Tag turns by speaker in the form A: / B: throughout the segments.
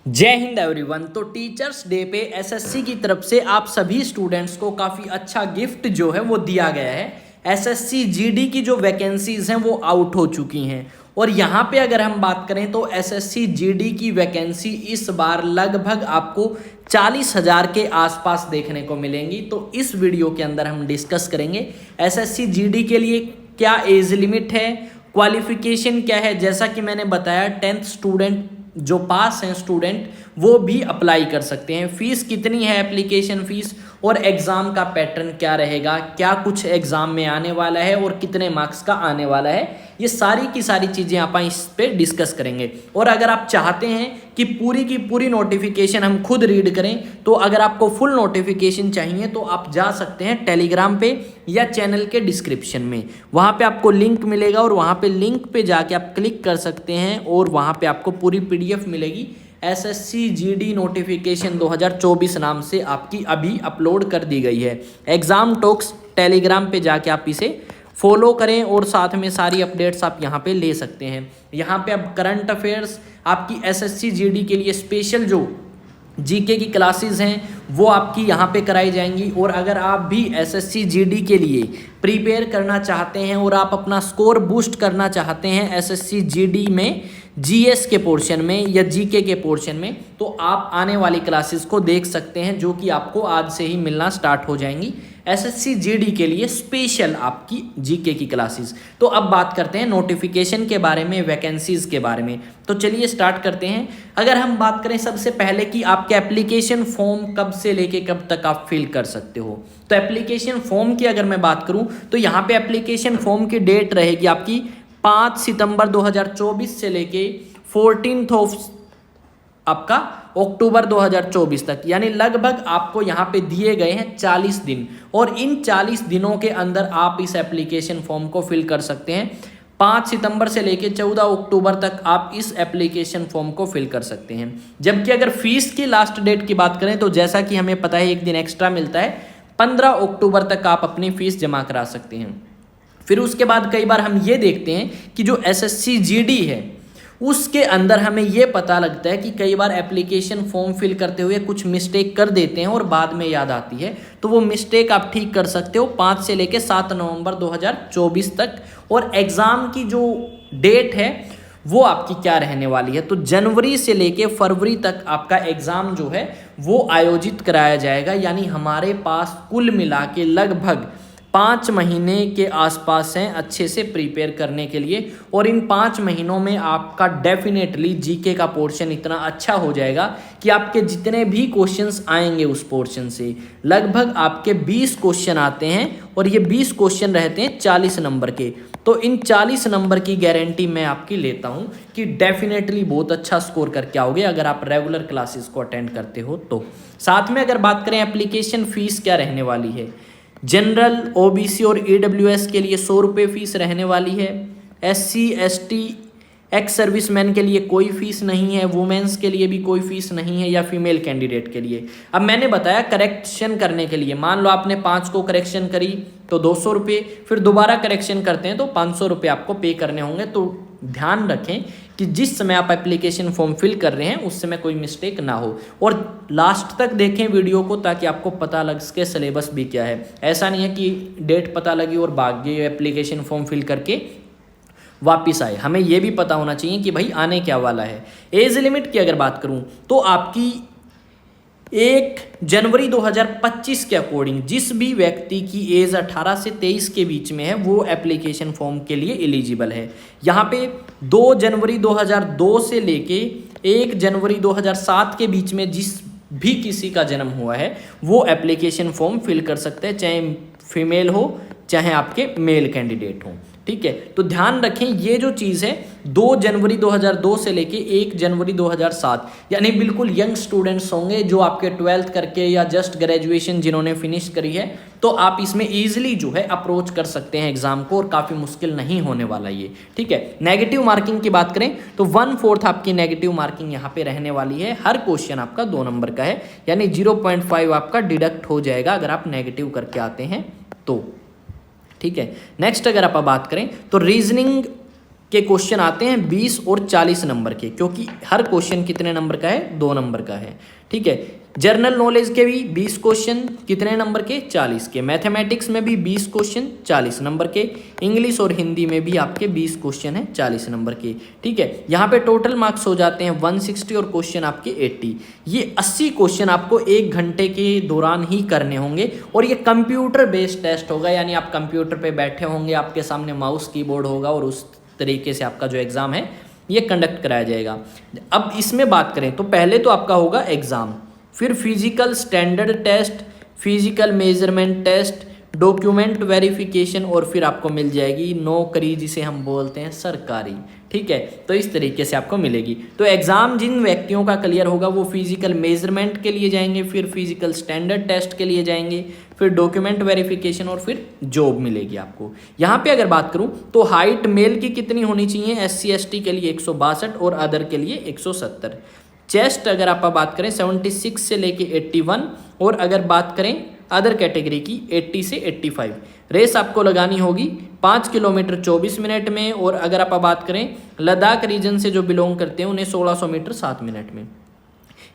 A: जय हिंद एवरीवन। तो teachers day पे एसएससी की तरफ से आप सभी स्टूडेंट्स को काफ़ी अच्छा गिफ्ट जो है वो दिया गया है। एसएससी जीडी की जो वैकेंसीज हैं वो आउट हो चुकी हैं और यहाँ पे अगर हम बात करें तो एसएससी जीडी की वैकेंसी इस बार लगभग आपको 40,000 के आसपास देखने को मिलेंगी। तो इस वीडियो के अंदर हम डिस्कस करेंगे एसएससी जीडी के लिए क्या एज लिमिट है, क्वालिफिकेशन क्या है। जैसा कि मैंने बताया 10th स्टूडेंट जो पास हैं स्टूडेंट वो भी अप्लाई कर सकते हैं। फीस कितनी है, एप्लीकेशन फीस, और एग्ज़ाम का पैटर्न क्या रहेगा, क्या कुछ एग्ज़ाम में आने वाला है और कितने मार्क्स का आने वाला है, ये सारी की सारी चीज़ें आप इस पे डिस्कस करेंगे। और अगर आप चाहते हैं कि पूरी की पूरी नोटिफिकेशन हम खुद रीड करें तो अगर आपको फुल नोटिफिकेशन चाहिए तो आप जा सकते हैं टेलीग्राम पे या चैनल के डिस्क्रिप्शन में, वहाँ पे आपको लिंक मिलेगा और वहाँ पे लिंक पे जाके आप क्लिक कर सकते हैं और वहाँ पे आपको पूरी PDF मिलेगी। एसएससी जीडी नोटिफिकेशन 2024 नाम से आपकी अभी अपलोड कर दी गई है। एग्ज़ाम टॉक्स टेलीग्राम पे जाके आप इसे फॉलो करें और साथ में सारी अपडेट्स आप यहाँ पे ले सकते हैं। यहाँ पे अब करंट अफेयर्स आपकी एसएससी जीडी के लिए स्पेशल जो जीके की क्लासेस हैं वो आपकी यहाँ पे कराई जाएंगी। और अगर आप भी एसएससी जीडी के लिए प्रिपेयर करना चाहते हैं और आप अपना स्कोर बूस्ट करना चाहते हैं एसएससी जीडी में जीएस के पोर्शन में या जीके के पोर्शन में, तो आप आने वाली क्लासेस को देख सकते हैं जो कि आपको आज से ही मिलना स्टार्ट हो जाएंगी। एसएससी जीडी के लिए स्पेशल आपकी जीके की क्लासेस। तो अब बात करते हैं नोटिफिकेशन के बारे में, वैकेंसीज के बारे में। तो चलिए स्टार्ट करते हैं। अगर हम बात करें सबसे पहले कि आपके एप्लीकेशन फॉर्म कब से लेके कब तक आप फिल कर सकते हो, तो एप्लीकेशन फॉर्म की अगर मैं बात करूं तो यहाँ पे एप्लीकेशन फॉर्म की डेट रहेगी आपकी 5 सितंबर 2024 से लेके 14 ऑफ आपका अक्टूबर 2024 तक, यानी लगभग आपको यहाँ पे दिए गए हैं 40 दिन। और इन 40 दिनों के अंदर आप इस एप्लीकेशन फॉर्म को फिल कर सकते हैं। 5 सितंबर से लेकर 14 अक्टूबर तक आप इस एप्लीकेशन फॉर्म को फिल कर सकते हैं। जबकि अगर फीस की लास्ट डेट की बात करें तो जैसा कि हमें पता है एक दिन एक्स्ट्रा मिलता है, 15 अक्टूबर तक आप अपनी फीस जमा करा सकते हैं। फिर उसके बाद कई बार हम ये देखते हैं कि जो एसएससी जीडी है उसके अंदर हमें ये पता लगता है कि कई बार एप्लीकेशन फॉर्म फिल करते हुए कुछ मिस्टेक कर देते हैं और बाद में याद आती है, तो वो मिस्टेक आप ठीक कर सकते हो 5 से लेकर 7 नवंबर 2024 तक। और एग्ज़ाम की जो डेट है वो आपकी क्या रहने वाली है, तो जनवरी से लेके फरवरी तक आपका एग्ज़ाम जो है वो आयोजित कराया जाएगा। यानी हमारे पास कुल मिला के लगभग 5 महीने के आसपास हैं अच्छे से प्रिपेयर करने के लिए। और इन 5 महीनों में आपका डेफिनेटली जीके का पोर्शन इतना अच्छा हो जाएगा कि आपके जितने भी क्वेश्चंस आएंगे उस पोर्शन से लगभग आपके 20 क्वेश्चन आते हैं और ये 20 क्वेश्चन रहते हैं 40 नंबर के। तो इन 40 नंबर की गारंटी मैं आपकी लेता हूँ कि डेफिनेटली बहुत अच्छा स्कोर करके आओगे अगर आप रेगुलर क्लासेस को अटेंड करते हो। तो साथ में अगर बात करें एप्लीकेशन फ़ीस क्या रहने वाली है, जनरल, ओबीसी और ईडब्ल्यूएस के लिए 100 रुपये फ़ीस रहने वाली है। एससी, एसटी, एक्स सर्विसमैन के लिए कोई फ़ीस नहीं है। वुमेन्स के लिए भी कोई फ़ीस नहीं है या फीमेल कैंडिडेट के लिए। अब मैंने बताया करेक्शन करने के लिए, मान लो आपने 5 को करेक्शन करी तो 200 रुपये, फिर दोबारा करेक्शन करते हैं तो 500 रुपये आपको पे करने होंगे। तो ध्यान रखें कि जिस समय आप एप्लीकेशन फॉर्म फिल कर रहे हैं उस समय कोई मिस्टेक ना हो। और लास्ट तक देखें वीडियो को ताकि आपको पता लग सके सिलेबस भी क्या है। ऐसा नहीं है कि डेट पता लगी और भाग गए एप्लीकेशन फॉर्म फिल करके वापस आए। हमें यह भी पता होना चाहिए कि भाई आने क्या वाला है। एज लिमिट की अगर बात करूं तो आपकी 1 जनवरी 2025 के अकॉर्डिंग जिस भी व्यक्ति की एज 18 से 23 के बीच में है वो एप्लीकेशन फॉर्म के लिए एलिजिबल है। यहाँ पे 2 जनवरी 2002 से लेके 1 जनवरी 2007 के बीच में जिस भी किसी का जन्म हुआ है वो एप्लीकेशन फॉर्म फिल कर सकते हैं, चाहे फीमेल हो चाहे आपके मेल कैंडिडेट हो। ठीक है, तो ध्यान रखें ये जो चीज़ है 2 जनवरी 2002 से लेके 1 जनवरी 2007, यानी बिल्कुल यंग स्टूडेंट्स होंगे जो आपके 12th करके या जस्ट ग्रेजुएशन जिन्होंने फिनिश करी है, तो आप इसमें ईजिली जो है अप्रोच कर सकते हैं एग्जाम को और काफ़ी मुश्किल नहीं होने वाला ये। ठीक है, नेगेटिव मार्किंग की बात करें तो 1/4 आपकी नेगेटिव मार्किंग यहाँ पे रहने वाली है। हर क्वेश्चन आपका 2 नंबर का है, यानी 0.5 आपका डिडक्ट हो जाएगा अगर आप नेगेटिव करके आते हैं तो। ठीक है, नेक्स्ट अगर आप बात करें तो रीजनिंग के क्वेश्चन आते हैं 20 और 40 नंबर के, क्योंकि हर क्वेश्चन कितने नंबर का है, 2 नंबर का है, ठीक है। जनरल नॉलेज के भी 20 क्वेश्चन कितने नंबर के, 40 के। मैथमेटिक्स में भी 20 क्वेश्चन 40 नंबर के। इंग्लिश और हिंदी में भी आपके 20 क्वेश्चन हैं 40 नंबर के, ठीक है। यहाँ पे टोटल मार्क्स हो जाते हैं 160 और क्वेश्चन आपके 80। ये 80 क्वेश्चन आपको 1 घंटे के दौरान ही करने होंगे और ये कंप्यूटर बेस्ड टेस्ट होगा, यानी आप कंप्यूटर पे बैठे होंगे, आपके सामने माउस कीबोर्ड होगा और उस तरीके से आपका जो एग्ज़ाम है ये कंडक्ट कराया जाएगा। अब इसमें बात करें तो पहले तो आपका होगा एग्ज़ाम, फिर physical standard test, physical measurement test, document verification और फिर आपको मिल जाएगी नौकरी, जिसे हम बोलते हैं सरकारी, ठीक है। तो इस तरीके से आपको मिलेगी। तो एग्ज़ाम जिन व्यक्तियों का क्लियर होगा वो फिजिकल मेजरमेंट के लिए जाएंगे, फिर फिजिकल स्टैंडर्ड टेस्ट के लिए जाएंगे, फिर डॉक्यूमेंट वेरिफिकेशन और फिर जॉब मिलेगी आपको। यहाँ पे अगर बात करूँ तो हाइट मेल की कितनी होनी चाहिए, SC ST के लिए 162 और अदर के लिए 170। चेस्ट अगर आप बात करें 76 से लेके 81 और अगर बात करें अदर कैटेगरी की 80 से 85। रेस आपको लगानी होगी 5 किलोमीटर 24 मिनट में और अगर आप बात करें लद्दाख रीजन से जो बिलोंग करते हैं उन्हें 1600 मीटर 7 मिनट में।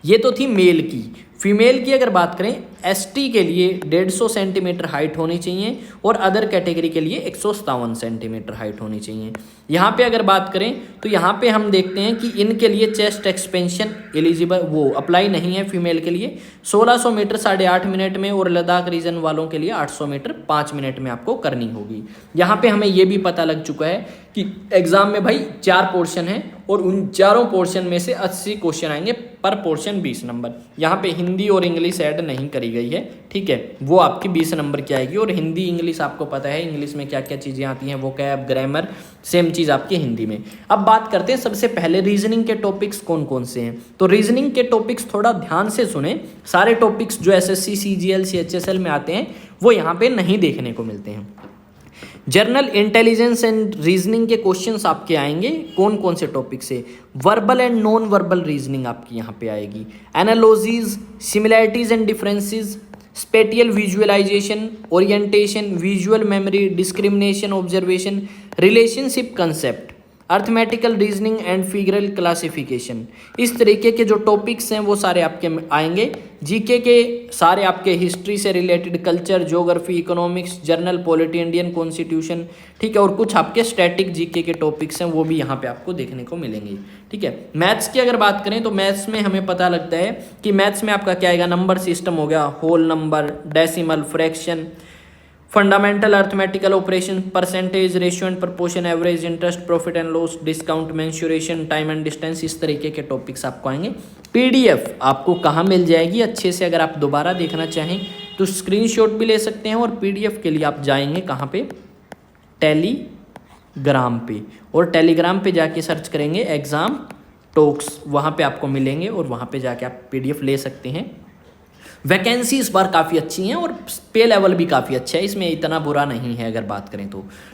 A: ये तो थी मेल की। फीमेल की अगर बात करें ST के लिए 150 सेंटीमीटर हाइट होनी चाहिए और अदर कैटेगरी के लिए 157 सेंटीमीटर हाइट होनी चाहिए। यहाँ पे अगर बात करें तो यहाँ पे हम देखते हैं कि इनके लिए चेस्ट एक्सपेंशन एलिजिबल वो अप्लाई नहीं है फीमेल के लिए। 1600 मीटर 8.5 मिनट में और लद्दाख रीजन वालों के लिए 800 मीटर 5 मिनट में आपको करनी होगी। यहाँ पे हमें ये भी पता लग चुका है कि एग्जाम में भाई 4 पोर्शन है और उन चारों पोर्शन में से 80 क्वेश्चन आएंगे, पर पोर्शन 20 नंबर। यहाँ पे हिंदी और इंग्लिश ऐड नहीं करी गई है, ठीक है, वो आपकी 20 नंबर की आएगी। और हिंदी इंग्लिश आपको पता है इंग्लिश में क्या क्या चीज़ें आती हैं, वो कैब ग्रामर सेम चीज़ आपकी हिंदी में। अब बात करते हैं सबसे पहले रीजनिंग के टॉपिक्स कौन कौन से हैं। तो रीजनिंग के टॉपिक्स थोड़ा ध्यान से सुने, सारे टॉपिक्स जो SSC CGL CHSL में आते हैं वो यहाँ पे नहीं देखने को मिलते हैं। जनरल इंटेलिजेंस एंड रीजनिंग के क्वेश्चंस आपके आएंगे कौन कौन से टॉपिक से। Verbal and non verbal reasoning आपकी यहाँ पे आएगी। Analogies, similarities and differences, spatial visualisation, orientation, visual memory, discrimination, observation, relationship concept, arithmetical reasoning and figural classification. इस तरीके के जो टॉपिक्स हैं वो सारे आपके आएंगे। जीके के सारे आपके हिस्ट्री से related, culture, geography, economics, journal polity, Indian constitution, ठीक है, और कुछ आपके स्टैटिक जीके के टॉपिक्स हैं वो भी यहाँ पे आपको देखने को मिलेंगे, ठीक है। मैथ्स की अगर बात करें तो मैथ्स में हमें पता लगता है कि मैथ्स में आपका क्या आएगा, नंबर सिस्टम हो गया, whole number, decimal, fraction, fundamental arithmetical operation, percentage, ratio and proportion, average, interest, profit and loss, discount, mensuration, time and distance, इस तरीके के टॉपिक्स आपको आएंगे। PDF आपको कहाँ मिल जाएगी अच्छे से, अगर आप दोबारा देखना चाहें तो स्क्रीनशॉट भी ले सकते हैं और PDF के लिए आप जाएंगे कहाँ पे, टेलीग्राम पे, और टेलीग्राम पे जाके सर्च करेंगे एग्ज़ाम टॉक्स, वहाँ पे आपको मिलेंगे और वहाँ पे जाके आप PDF ले सकते हैं। वैकेंसी इस बार काफ़ी अच्छी हैं और पे लेवल भी काफ़ी अच्छा है, इसमें इतना बुरा नहीं है अगर बात करें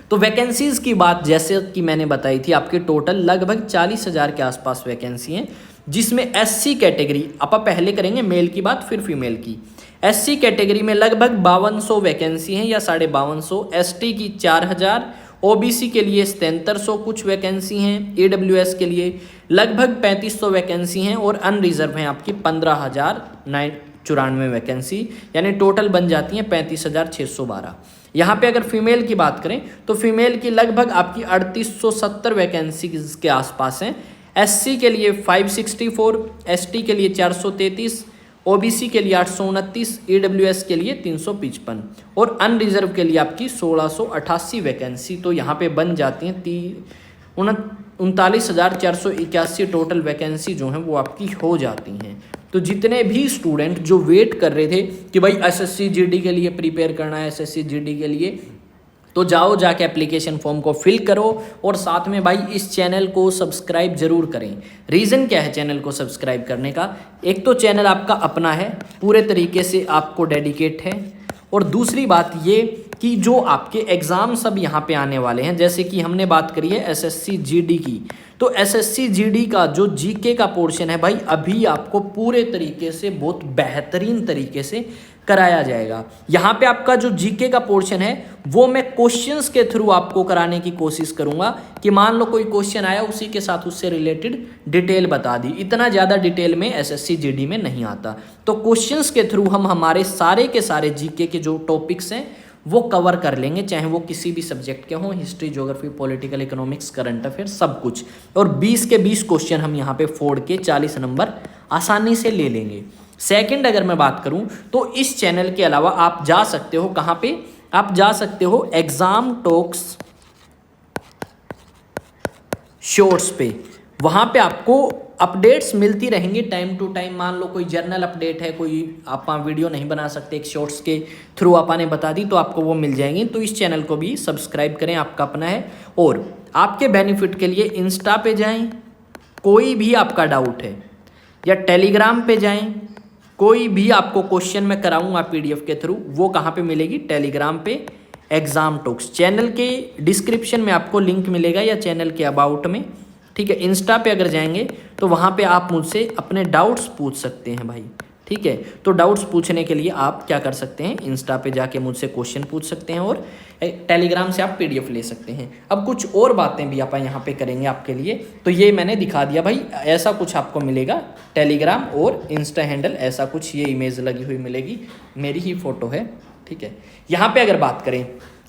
A: तो वैकेंसीज़ की बात जैसे कि मैंने बताई थी, आपके टोटल लगभग 40,000 के आसपास वैकेंसी हैं, जिसमें SC कैटेगरी, आप पहले करेंगे मेल की बात फिर फीमेल की। SC कैटेगरी में लगभग 5200 वैकेंसी हैं या 5250, ST की 4000, OBC के लिए 7300 कुछ वैकेंसी हैं, AWS के लिए लगभग 3500 वैकेंसी हैं और अनरिजर्व हैं आपकी 15,994 वैकेंसी, यानी टोटल बन जाती हैं 35,612। यहाँ पे अगर फीमेल की बात करें तो फीमेल की लगभग आपकी 3870 वैकेंसी के आसपास हैं। SC के लिए 564, ST के लिए 433, OBC के लिए 829, AWS के लिए 355 और अनरिजर्व के लिए आपकी 1688 वैकेंसी। तो यहाँ पे बन जाती हैं 39,481 टोटल वैकेंसी जो हैं वो आपकी हो जाती हैं। तो जितने भी स्टूडेंट जो वेट कर रहे थे कि भाई SSC GD के लिए प्रिपेयर करना है, SSC GD के लिए, तो जाओ जाके एप्लीकेशन फॉर्म को फिल करो और साथ में भाई इस चैनल को सब्सक्राइब जरूर करें। रीज़न क्या है चैनल को सब्सक्राइब करने का, एक तो चैनल आपका अपना है, पूरे तरीके से आपको डेडिकेट है, और दूसरी बात ये कि जो आपके एग्ज़ाम सब यहाँ पे आने वाले हैं, जैसे कि हमने बात करी है एसएससी जीडी की, तो एसएससी जीडी का जो जीके का पोर्शन है भाई, अभी आपको पूरे तरीके से बहुत बेहतरीन तरीके से कराया जाएगा। यहाँ पे आपका जो जीके का पोर्शन है वो मैं क्वेश्चंस के थ्रू आपको कराने की कोशिश करूँगा कि मान लो कोई क्वेश्चन आया, उसी के साथ उससे रिलेटेड डिटेल बता दी। इतना ज़्यादा डिटेल में एसएससी जीडी में नहीं आता, तो क्वेश्चंस के थ्रू हम हमारे सारे के सारे जीके के जो टॉपिक्स हैं वो कवर कर लेंगे, चाहे वो किसी भी सब्जेक्ट के हों, history, geography, political, economics, current affair, सब कुछ। और 20 के 20 क्वेश्चन हम यहाँ पे फोड़ के 40 नंबर आसानी से ले लेंगे। सेकंड अगर मैं बात करूं तो इस चैनल के अलावा आप जा सकते हो कहाँ पे, आप जा सकते हो एग्जाम टॉक्स शॉर्ट्स पे। वहाँ पे आपको अपडेट्स मिलती रहेंगी टाइम टू टाइम। मान लो कोई जर्नल अपडेट है, कोई आप वीडियो नहीं बना सकते, एक शॉर्ट्स के थ्रू आपने बता दी, तो आपको वो मिल जाएंगी। तो इस चैनल को भी सब्सक्राइब करें, आपका अपना है। और आपके बेनिफिट के लिए इंस्टा पे जाएं, कोई भी आपका डाउट है, या टेलीग्राम पे जाएं, कोई भी आपको क्वेश्चन मैं कराऊंगा पीडीएफ के थ्रू, वो कहाँ पे मिलेगी, टेलीग्राम पे एग्जाम टॉक्स। चैनल के डिस्क्रिप्शन में आपको लिंक मिलेगा या चैनल के अबाउट में, ठीक है। इंस्टा पे अगर जाएंगे तो वहाँ पे आप मुझसे अपने डाउट्स पूछ सकते हैं भाई, ठीक है। तो डाउट्स पूछने के लिए आप क्या कर सकते हैं, इंस्टा पे जाके मुझसे क्वेश्चन पूछ सकते हैं और टेलीग्राम से आप पीडीएफ ले सकते हैं। अब कुछ और बातें भी आप यहाँ पे करेंगे आपके लिए, तो ये मैंने दिखा दिया भाई, ऐसा कुछ आपको मिलेगा टेलीग्राम और इंस्टा हैंडल, ऐसा कुछ ये इमेज लगी हुई मिलेगी, मेरी ही फोटो है, ठीक है। यहाँ पे अगर बात करें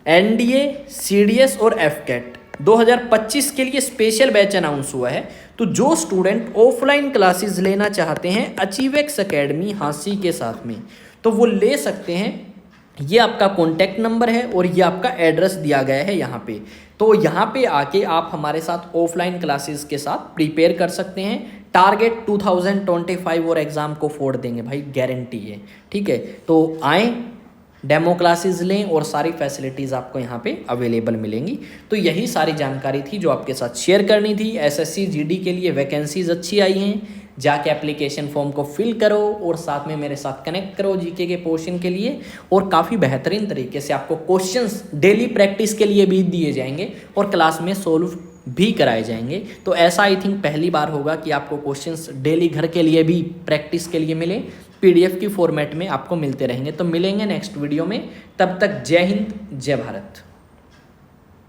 A: एनडीए, सीडीएस और एफकेट 2025 के लिए स्पेशल बैच अनाउंस हुआ है। तो जो स्टूडेंट ऑफलाइन क्लासेस लेना चाहते हैं अचीवेक्स एकेडमी हांसी के साथ में, तो वो ले सकते हैं। ये आपका कॉन्टैक्ट नंबर है और ये आपका एड्रेस दिया गया है यहाँ पे। तो यहाँ पे आके आप हमारे साथ ऑफलाइन क्लासेस के साथ प्रिपेयर कर सकते हैं। टारगेट 2025 और एग्ज़ाम को फोड़ देंगे भाई, गारंटी है, ठीक है। तो आएँ, डेमो क्लासेस लें और सारी फैसिलिटीज़ आपको यहाँ पे अवेलेबल मिलेंगी। तो यही सारी जानकारी थी जो आपके साथ शेयर करनी थी। एसएससी जीडी के लिए वैकेंसीज अच्छी आई हैं, जाके एप्लीकेशन फॉर्म को फिल करो और साथ में मेरे साथ कनेक्ट करो जीके के पोर्शन के लिए। और काफ़ी बेहतरीन तरीके से आपको क्वेश्चंस डेली प्रैक्टिस के लिए भी दिए जाएंगे और क्लास में सोल्व भी कराए जाएंगे। तो ऐसा आई थिंक पहली बार होगा कि आपको क्वेश्चंस डेली घर के लिए भी प्रैक्टिस के लिए मिले, पीडीएफ की फॉर्मेट में आपको मिलते रहेंगे। तो मिलेंगे नेक्स्ट वीडियो में, तब तक जय हिंद, जय भारत।